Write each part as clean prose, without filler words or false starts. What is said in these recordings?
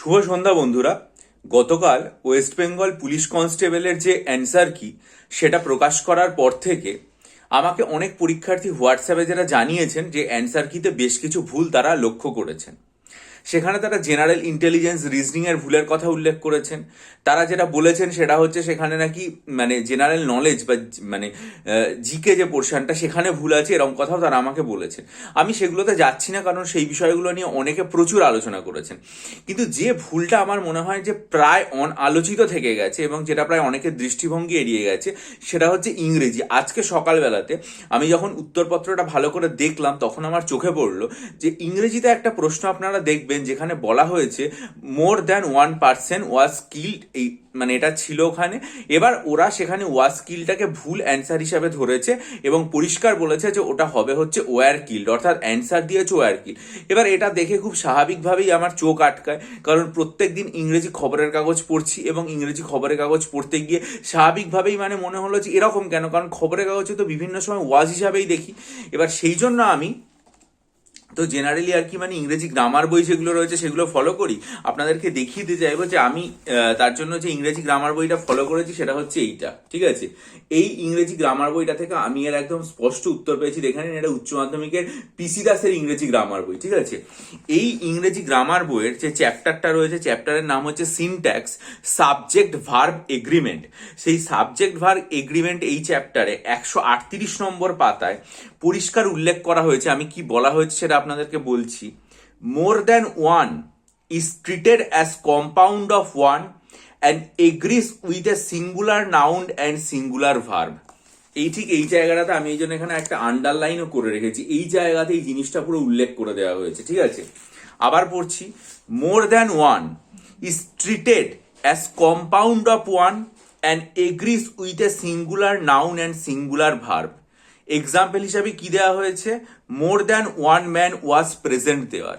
শুভ সন্ধ্যা বন্ধুরা। গতকাল West Bengal police কনস্টেবলের যে অ্যান্সার কি সেটা প্রকাশ করার পর থেকে আমাকে অনেক পরীক্ষার্থী হোয়াটসঅ্যাপে যারা জানিয়েছেন যে অ্যান্সার কিতে বেশ কিছু ভুল তারা লক্ষ্য করেছেন। সেখানে তারা জেনারেল ইন্টেলিজেন্স রিজনিং এর ভুলের কথা উল্লেখ করেছেন। তারা যেটা বলেছেন সেটা হচ্ছে সেখানে নাকি জেনারেল নলেজ বা জিকে যে পোর্শনটা সেখানে ভুল আছে, এরকম কথাও তারা আমাকে বলেছেন। আমি সেগুলোতে যাচ্ছি না, কারণ সেই বিষয়গুলো নিয়ে অনেকে প্রচুর আলোচনা করেছেন। কিন্তু যে ভুলটা আমার মনে হয় যে প্রায় আলোচিত থেকে গেছে এবং যেটা প্রায় অনেকের দৃষ্টিভঙ্গি এড়িয়ে গেছে, সেটা হচ্ছে ইংরেজি। আজকে সকালবেলাতে আমি যখন উত্তরপত্রটা ভালো করে দেখলাম তখন আমার চোখে পড়লো যে ইংরেজিতে একটা প্রশ্ন আপনারা দেখবেন যেখানে বলা হয়েছে মোর দ্যান 1% ওয়াজ স্কিল্ড, এই এটা ছিল ওখানে। এবার ওরা সেখানে ওয়াজ স্কিলটাকে ভুল অ্যান্সার হিসাবে ধরেছে এবং পরিষ্কার বলেছে যে ওটা হবে হচ্ছে ওয়ার কিল্ড, অর্থাৎ অ্যান্সার দিয়েছে ওয়ার কিল। এবার এটা দেখে খুব স্বাভাবিকভাবেই আমার চোখ আটকায়, কারণ প্রত্যেক দিন ইংরেজি খবরের কাগজ পড়ছি এবং ইংরেজি খবরের কাগজ পড়তে গিয়ে স্বাভাবিকভাবেই মনে হলো যে এরকম কেন, কারণ খবরের কাগজে তো বিভিন্ন সময় ওয়াজ হিসাবেই দেখি। এবার সেই জন্য আমি তো জেনারেলি আর কি ইংরেজি গ্রামার বই যেগুলো রয়েছে সেগুলো ফলো করি। আপনাদেরকে দেখিয়ে দিতে চাইবো যে আমি তার জন্য যে ইংরেজি গ্রামার বইটা ফলো করেছি সেটা হচ্ছে এইটা, ঠিক আছে। এই ইংরেজি গ্রামার বইটা থেকে আমি এর একদম স্পষ্ট উত্তর পেয়েছি। দেখে নিন, এটা উচ্চ মাধ্যমিকের পিসি দাসের ইংরেজি গ্রামার বই, ঠিক আছে। এই ইংরেজি গ্রামার বইয়ের যে চ্যাপ্টারটা রয়েছে, চ্যাপ্টারের নাম হচ্ছে সিনট্যাক্স সাবজেক্ট ভার্ব এগ্রিমেন্ট। সেই সাবজেক্ট ভার্ব এগ্রিমেন্ট এই চ্যাপ্টারে 138 নম্বর পাতায় পরিষ্কার উল্লেখ করা হয়েছে। আমি কি বলা হয়েছে সেটা আপনাদেরকে বলছি। মোর than one is treated as compound of one and agrees with a singular noun and singular verb. এই জায়গাটাতে আমি এই জন্য এখানে একটা আন্ডারলাইনও করে রেখেছি। এই জায়গাতে এই জিনিসটা পুরো উল্লেখ করে দেওয়া হয়েছে, ঠিক আছে। আবার পড়ছি, মোর than one is treated as compound of one and agrees with a singular noun and singular verb. Example হিসাবে কি দেওয়া হয়েছে, more than one man was present দেওয়ার।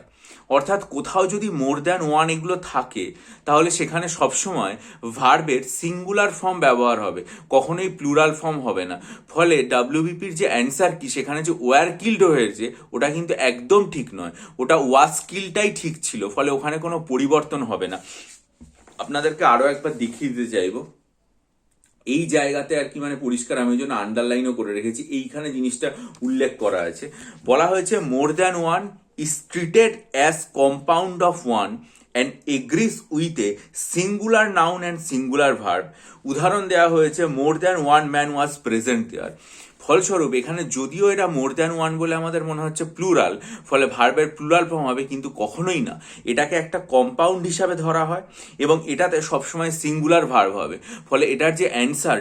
অর্থাৎ কোথাও যদি মোর দ্যান ওয়ান এগুলো থাকে তাহলে সেখানে সবসময় ভার্বের সিঙ্গুলার ফর্ম ব্যবহার হবে, কখনোই প্লুরাল ফর্ম হবে না। ফলে ডাব্লিউবিপির যে অ্যান্সার কি সেখানে যে ওয়ার কিল্ড হয়েছে ওটা কিন্তু একদম ঠিক নয়, ওটা ওয়াজ কিল্ডটাই ঠিক ছিল। ফলে ওখানে কোনো পরিবর্তন হবে না। আপনাদেরকে আরো একবার দেখিয়ে দিতে চাইবো। এই জায়গাতে আর কি পরিষ্কার আমি জন্য আন্ডারলাইনও করে রেখেছি। এইখানে জিনিসটা উল্লেখ করা আছে, বলা হয়েছে more than one is treated as compound of one and agrees with a singular noun and singular verb. উদাহরণ দেওয়া হয়েছে more than one man was present there. ফলস্বরূপ এখানে যদিও এটা মোর দ্যান ওয়ান বলে আমাদের মনে হচ্ছে প্লুরাল, ফলে ভার্বের প্লুরাল ফর্ম হবে, কিন্তু কখনোই না। এটাকে একটা কম্পাউন্ড হিসাবে ধরা হয় এবং এটাতে সবসময় সিঙ্গুলার ভার্ব হবে। ফলে এটার যে অ্যান্সার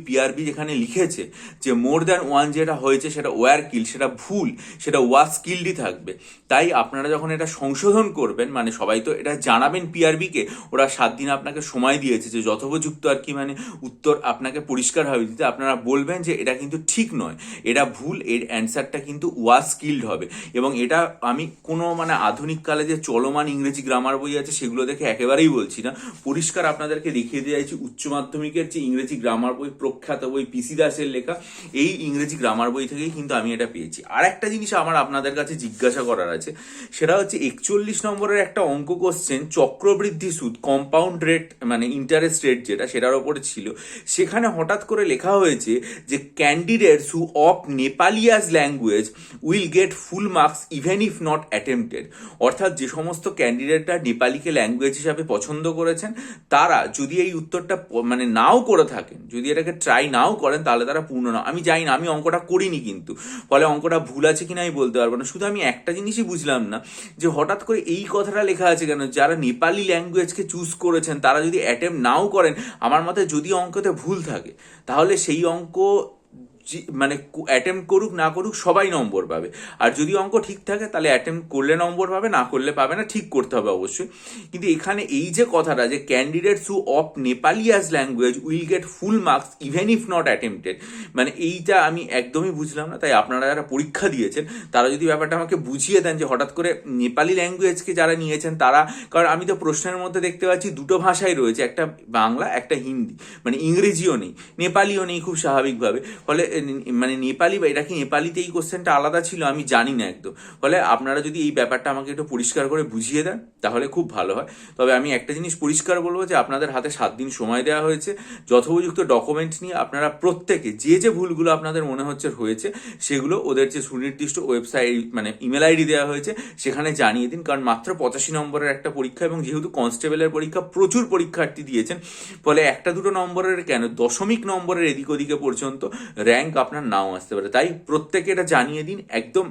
পিআরবি যেখানে লিখেছে যে মোর দ্যান ওয়ান যেটা হয়েছে সেটা ওয়ার কিল, সেটা ভুল, সেটা ওয়াজ কিল্ডই থাকবে। তাই আপনারা যখন এটা সংশোধন করবেন, সবাই তো এটা জানাবেন পিআরবিকে, ওরা 7 দিন আপনাকে সময় দিয়েছে যে যথোপযুক্ত আর কি উত্তর আপনাকে পরিষ্কারভাবে দিতে। আপনারা বলবেন যে এটা কিন্তু ঠিক নয়, এটা ভুল, এর অ্যান্সারটা কিন্তু ওয়াজ স্কিল্ড হবে। এবং এটা আমি কোনো আধুনিক কালে যে চলমান ইংরেজি গ্রামার বই আছে সেগুলো দেখে একেবারেই বলছি না, পরিষ্কার আপনাদেরকে দেখিয়ে দিয়ে যাচ্ছি উচ্চ মাধ্যমিকের যে ইংরেজি গ্রামার বই, প্রখ্যাত বই পিসি দাসের লেখা, এই ইংরেজি গ্রামার বই থেকেই কিন্তু আমি এটা পেয়েছি। আর একটা জিনিস আমার আপনাদের কাছে জিজ্ঞাসা করার আছে, সেটা হচ্ছে 41 নম্বরের একটা অঙ্ক কোশ্চেন, চক্রবৃদ্ধি সুদ কম্পাউন্ড রেট ইন্টারেস্ট রেট যেটা, সেটার ওপরে ছিল। সেখানে হঠাৎ করে লেখা হয়েছে যে candidates who of Nepali as language will get full marks even if not attempted. অর্থাৎ যে সমস্ত ক্যান্ডিডেটরা নেপালিকে ল্যাঙ্গুয়েজ হিসাবে পছন্দ করেছেন তারা যদি এই উত্তরটা নাও করে থাকেন, যদি এটাকে ট্রাই নাও করেন, তাহলে তারা পূর্ণ না। আমি জানি না, আমি অঙ্কটা করিনি, কিন্তু ফলে অঙ্কটা ভুল আছে কিনা আমি বলতে পারবো না। শুধু আমি একটা জিনিসই বুঝলাম না যে হঠাৎ করে এই কথাটা লেখা আছে কেন, যারা নেপালি ল্যাঙ্গুয়েজকে চুজ করেছেন তারা যদি অ্যাটেম্প নাও করেন, আমার মতে যদি অঙ্কতে ভুল থাকে তাহলে সেই অঙ্ক অ্যাটেম্প করুক না করুক সবাই নম্বর পাবে। আর যদি অঙ্ক ঠিক থাকে তাহলে অ্যাটেম্প করলে নম্বর পাবে, না করলে পাবে না। ঠিক করতে হবে অবশ্যই। কিন্তু এখানে এই যে কথাটা যে candidates who of Nepali as language will get full marks even if not attempted, এইটা আমি একদমই বুঝলাম না। তাই আপনারা যারা পরীক্ষা দিয়েছেন তারা যদি ব্যাপারটা আমাকে বুঝিয়ে দেন যে হঠাৎ করে নেপালি ল্যাঙ্গুয়েজকে যারা নিয়েছেন তারা, কারণ আমি তো প্রশ্নের মধ্যে দেখতে পাচ্ছি দুটো ভাষাই রয়েছে, একটা বাংলা একটা হিন্দি, ইংরেজিও নেই, নেপালিও নেই খুব স্বাভাবিকভাবে। ফলে মানে নেপালি বা এটা কি নেপালিতে এই কোশ্চেনটা আলাদা ছিল আমি জানি না একদম। ফলে আপনারা যদি এই ব্যাপারটা আমাকে একটু পরিষ্কার করে বুঝিয়ে দেন তাহলে খুব ভালো হয়। তবে আমি একটা জিনিস পরিষ্কার বলবো যে আপনাদের হাতে 7 দিন সময় দেওয়া হয়েছে, যথোপযুক্ত ডকুমেন্ট নিয়ে আপনারা প্রত্যেকে যে ভুলগুলো আপনাদের মনে হচ্ছে হয়েছে সেগুলো ওদের যে সুনির্দিষ্ট ওয়েবসাইট মানে ইমেল আইডি দেওয়া হয়েছে সেখানে জানিয়ে দিন। কারণ মাত্র 85 নম্বরের একটা পরীক্ষা, এবং যেহেতু কনস্টেবলের পরীক্ষা প্রচুর পরীক্ষার্থী দিয়েছেন, ফলে একটা দুটো নম্বরের কেন দশমিক নম্বরের এদিক ওদিকে পর্যন্ত র্যাঙ্ক আপনার নাও আসতে পারে। তাই প্রত্যেকে এটা জানিয়ে দিন একদম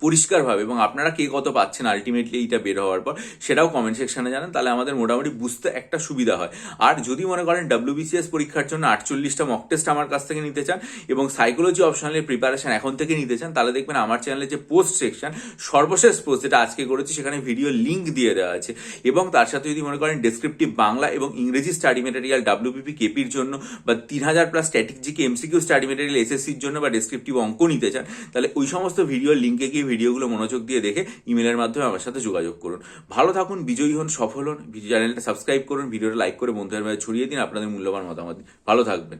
পরিষ্কারভাবে, এবং আপনারা কে কত পাচ্ছেন আলটিমেটলি এইটা বের হওয়ার পর সেটাও কমেন্ট সেকশনে জানান, তাহলে আমাদের মোটামুটি বুঝতে একটা সুবিধা হয়। আর যদি মনে করেন WBCS পরীক্ষার জন্য 48টা মক টেস্ট আমার কাছ থেকে নিতে চান এবং সাইকোলজি অপশনালের প্রিপারেশন এখন থেকে নিতে চান, তাহলে দেখবেন আমার চ্যানেলে যে পোস্ট সেকশন সর্বশেষ পোস্ট যেটা আজকে করেছি সেখানে ভিডিও লিঙ্ক দিয়ে দেওয়া আছে। এবং তার সাথে যদি মনে করেন ডেসক্রিপটিভ বাংলা এবং ইংরেজি স্টাডি মেটেরিয়াল WPP কেপির জন্য বা 3000+ static GK MCQ study material SSCর জন্য বা ডেসক্রিপটিভ অঙ্ক নিতে চান, তাহলে ওই সমস্ত ভিডিওর লিঙ্কে গিয়ে ভিডিওগুলো মনোযোগ দিয়ে দেখে ইমেলের মাধ্যমে আমার সাথে যোগাযোগ করুন। ভালো থাকুন, বিজয়ী হন, সফল হন। চ্যানেলটা সাবস্ক্রাইব করুন, ভিডিওটা লাইক করে বন্ধুদের মাঝে ছড়িয়ে দিন আপনাদের মূল্যবান মতামত। ভালো থাকবেন।